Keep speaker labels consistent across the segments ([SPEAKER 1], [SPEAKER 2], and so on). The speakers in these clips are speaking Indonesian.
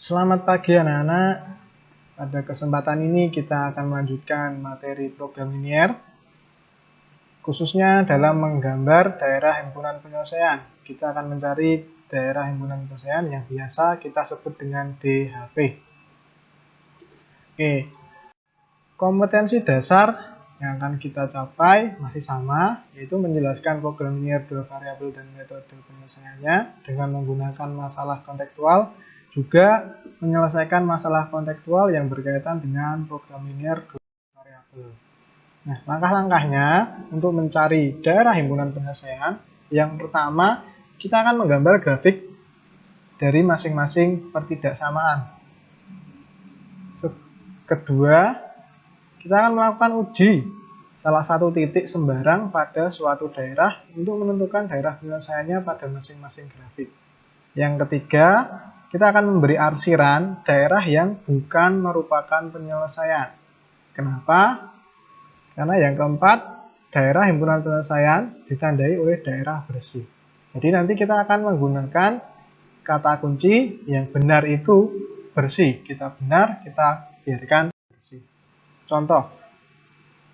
[SPEAKER 1] Selamat pagi anak-anak. Pada kesempatan ini kita akan melanjutkan materi program linier, khususnya dalam menggambar daerah himpunan penyelesaian. Kita akan mencari daerah himpunan penyelesaian yang biasa kita sebut dengan DHP. Oke, kompetensi dasar yang akan kita capai masih sama, yaitu menjelaskan program linier dua variabel dan metode penyelesaiannya dengan menggunakan masalah kontekstual, juga menyelesaikan masalah kontekstual yang berkaitan dengan program linier dua variabel. Nah, langkah-langkahnya untuk mencari daerah himpunan penyelesaian, yang pertama kita akan menggambar grafik dari masing-masing pertidaksamaan. Kedua, kita akan melakukan uji salah satu titik sembarang pada suatu daerah untuk menentukan daerah penyelesaiannya pada masing-masing grafik. Yang ketiga, kita akan memberi arsiran daerah yang bukan merupakan penyelesaian. Kenapa? Karena yang keempat, daerah himpunan penyelesaian ditandai oleh daerah bersih. Jadi nanti kita akan menggunakan kata kunci yang benar itu bersih. Kita benar, kita biarkan bersih. Contoh,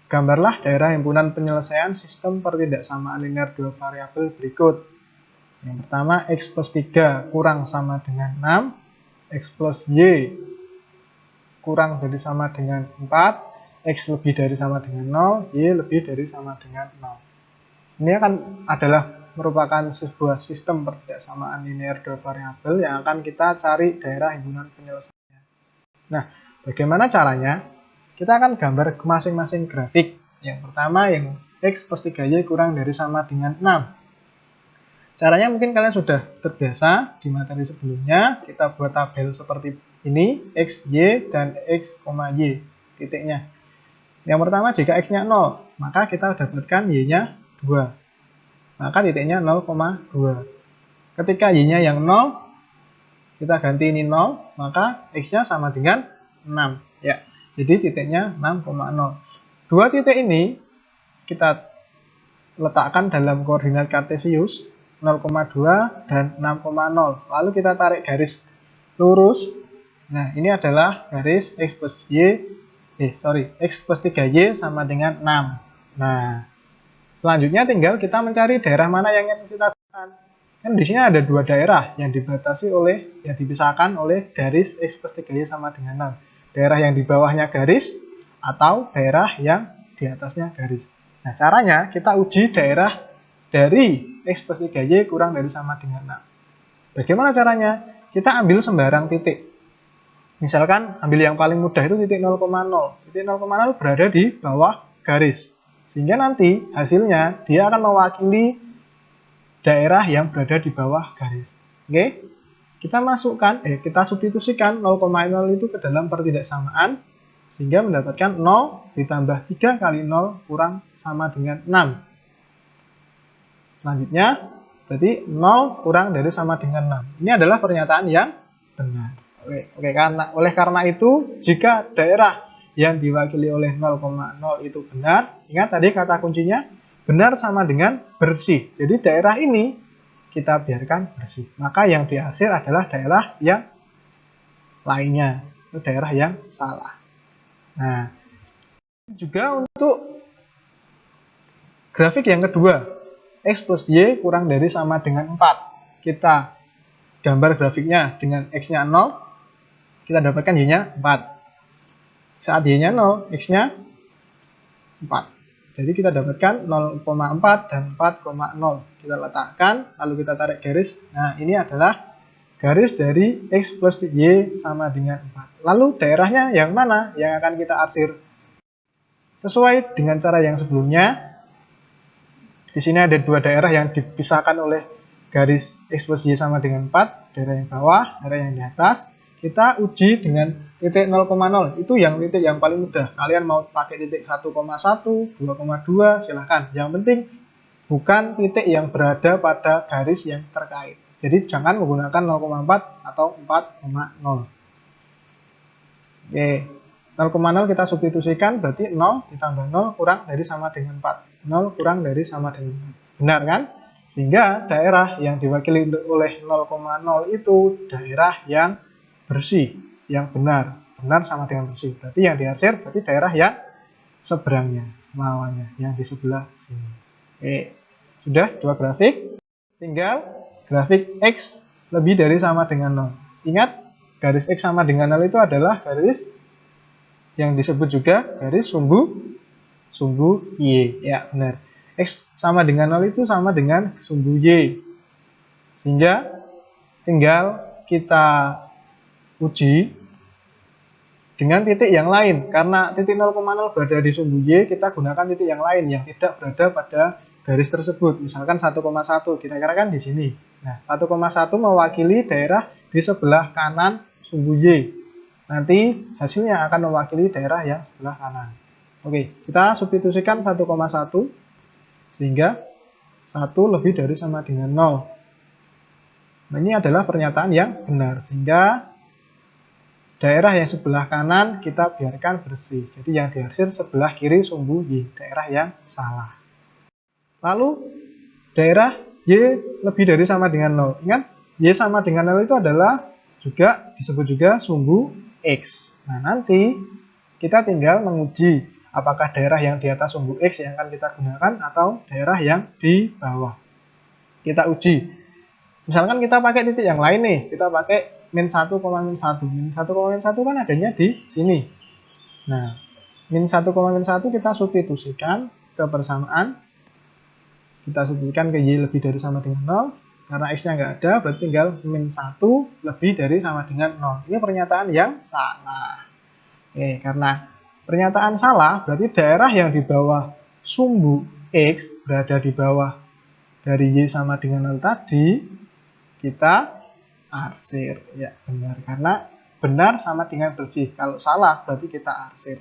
[SPEAKER 1] gambarlah daerah himpunan penyelesaian sistem pertidaksamaan linier dua variabel berikut. Yang pertama, X plus 3 kurang sama dengan 6, X plus Y kurang dari sama dengan 4, X lebih dari sama dengan 0, Y lebih dari sama dengan 0. Ini akan adalah merupakan sebuah sistem pertidaksamaan linier dua variabel yang akan kita cari daerah himpunan penyelesaian. Nah, bagaimana caranya? Kita akan gambar masing-masing grafik. Yang pertama yang X plus 3Y kurang dari sama dengan 6. Caranya mungkin kalian sudah terbiasa di materi sebelumnya. Kita buat tabel seperti ini, X, Y, dan X, Y, titiknya. Yang pertama jika X-nya 0, maka kita dapatkan Y-nya 2. Maka titiknya 0,2. Ketika Y-nya yang 0, kita ganti ini 0, maka X-nya sama dengan 6. Ya. Jadi titiknya 6,0. Dua titik ini kita letakkan dalam koordinat kartesius 0,2 dan 6,0. Lalu kita tarik garis lurus. Nah, ini adalah garis X plus 3Y sama dengan 6. Nah, selanjutnya tinggal kita mencari daerah mana yang ingin kita tekan. Kan di sini ada dua daerah yang dipisahkan oleh garis X plus 3Y sama dengan 6. Daerah yang di bawahnya garis atau daerah yang di atasnya garis. Nah, caranya kita uji daerah dari X plus 3Y kurang dari sama dengan 6. Bagaimana caranya? Kita ambil sembarang titik. Misalkan ambil yang paling mudah itu titik 0,0. Titik 0,0 berada di bawah garis. Sehingga nanti hasilnya dia akan mewakili daerah yang berada di bawah garis. Oke? Kita substitusikan 0,0 itu ke dalam pertidaksamaan sehingga mendapatkan 0 ditambah 3 kali 0 kurang sama dengan 6. Selanjutnya, berarti 0 kurang dari sama dengan 6. Ini adalah pernyataan yang benar. Oleh karena itu, jika daerah yang diwakili oleh 0,0 itu benar, ingat tadi kata kuncinya, benar sama dengan bersih. Jadi daerah ini kita biarkan bersih. Maka yang dihasil adalah daerah yang lainnya. Itu daerah yang salah. Nah, juga untuk grafik yang kedua, X plus Y kurang dari sama dengan 4. Kita gambar grafiknya dengan X-nya 0, kita dapatkan Y-nya 4. Saat Y-nya 0, X-nya 4. Jadi kita dapatkan 0,4 dan 4,0. Kita letakkan, lalu kita tarik garis. Nah, ini adalah garis dari X plus Y sama dengan 4. Lalu daerahnya yang mana yang akan kita arsir? Sesuai dengan cara yang sebelumnya, di sini ada dua daerah yang dipisahkan oleh garis X plus Y sama dengan 4. Daerah yang bawah, daerah yang di atas. Kita uji dengan titik 0,0. Itu yang titik yang paling mudah. Kalian mau pakai titik 1,1, 2,2, silahkan. Yang penting bukan titik yang berada pada garis yang terkait. Jadi jangan menggunakan 0,4 atau 4,0. Oke, 0,0 kita substitusikan berarti 0 ditambah 0 kurang dari sama dengan 4. 0 kurang dari sama dengan 4. Benar kan? Sehingga daerah yang diwakili oleh 0,0 itu daerah yang bersih, yang benar. Benar sama dengan bersih. Berarti yang diarsir berarti daerah yang seberangnya, lawannya, yang di sebelah sini. Oke, sudah 2 grafik. Tinggal grafik X lebih dari sama dengan 0. Ingat, garis X sama dengan 0 itu adalah garis yang disebut juga garis sumbu Y. Ya, benar. X sama dengan 0 itu sama dengan sumbu Y. Sehingga tinggal kita uji dengan titik yang lain. Karena titik 0,0 berada di sumbu Y, kita gunakan titik yang lain yang tidak berada pada garis tersebut. Misalkan 1,1, kira-kira kan di sini. Nah, 1,1 mewakili daerah di sebelah kanan sumbu Y. Nanti hasilnya akan mewakili daerah yang sebelah kanan. Oke, kita substitusikan 1,1 sehingga 1 lebih dari sama dengan 0. Nah, ini adalah pernyataan yang benar, sehingga daerah yang sebelah kanan kita biarkan bersih. Jadi yang diarsir sebelah kiri sumbu Y, daerah yang salah. Lalu daerah Y lebih dari sama dengan 0. Ingat, Y sama dengan 0 itu adalah juga disebut juga sumbu X. Nah, nanti kita tinggal menguji apakah daerah yang di atas sumbu X yang akan kita gunakan atau daerah yang di bawah. Kita uji. Misalkan kita pakai titik yang lain nih, kita pakai min 1, min 1. Min 1, kan adanya di sini. Nah, min 1, min 1 kita substitusikan ke persamaan. Kita substitusikan ke Y lebih dari sama dengan 0. Karena X-nya nggak ada, berarti tinggal min 1 lebih dari sama dengan 0. Ini pernyataan yang salah. Oke, karena pernyataan salah, berarti daerah yang di bawah sumbu X berada di bawah dari Y sama dengan 0 tadi, kita arsir. Ya, benar. Karena benar sama dengan bersih. Kalau salah, berarti kita arsir.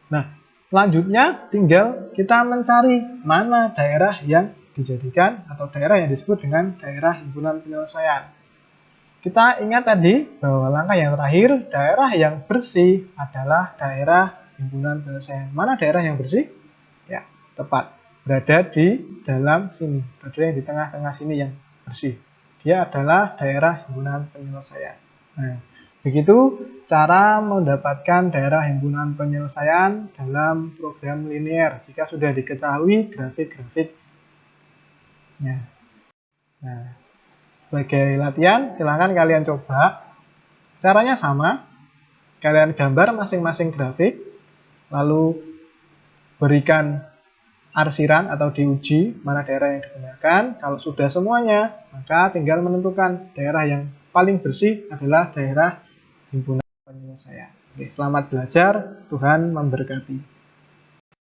[SPEAKER 1] Nah, selanjutnya tinggal kita mencari mana daerah yang dijadikan atau daerah yang disebut dengan daerah himpunan penyelesaian. Kita ingat tadi bahwa langkah yang terakhir, daerah yang bersih adalah daerah himpunan penyelesaian. Mana daerah yang bersih? Ya, tepat. Berada di dalam sini. Berada yang di tengah-tengah sini yang bersih. Dia adalah daerah himpunan penyelesaian. Nah, begitu cara mendapatkan daerah himpunan penyelesaian dalam program linear jika sudah diketahui grafik-grafiknya. Nah, sebagai latihan, silahkan kalian coba. Caranya sama. Kalian gambar masing-masing grafik, lalu berikan arsiran atau diuji mana daerah yang digunakan. Kalau sudah semuanya, maka tinggal menentukan daerah yang paling bersih adalah daerah himpunan penyelesaian. Oke, selamat belajar, Tuhan memberkati.